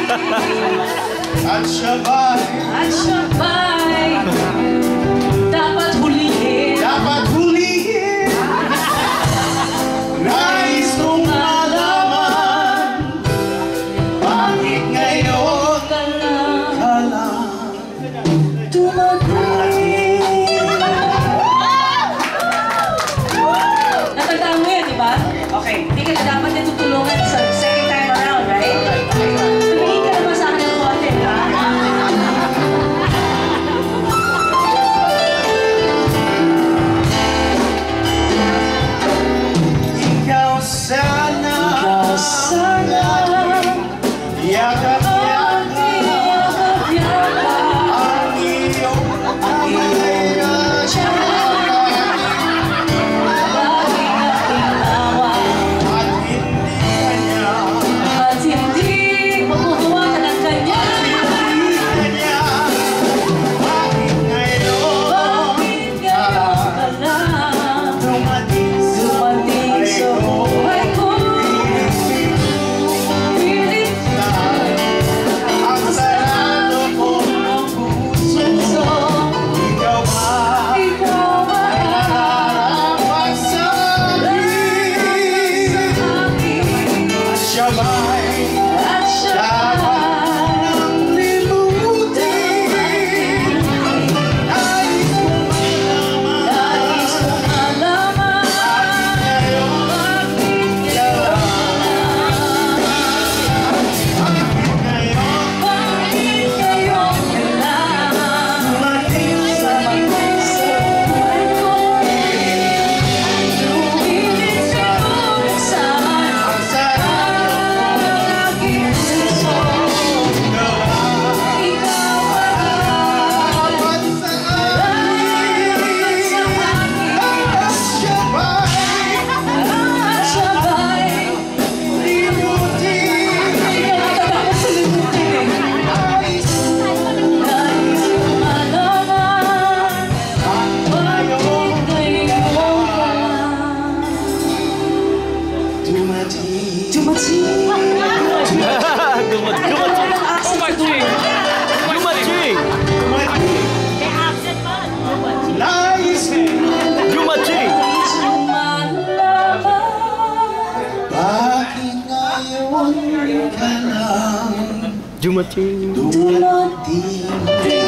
At siya ba'y dapat hulihin. Dapat hulihin. Nais kong malaman bakit ngayon ka lang dumating. Natandaan mo yan, di ba? Okay, hindi ka na dapat na tutulungan sa second time around, right? Tumingin ka naman sa akin ng konti, ha? Ikaw sana yakap ang iyong kamay na Dumating. Dumating.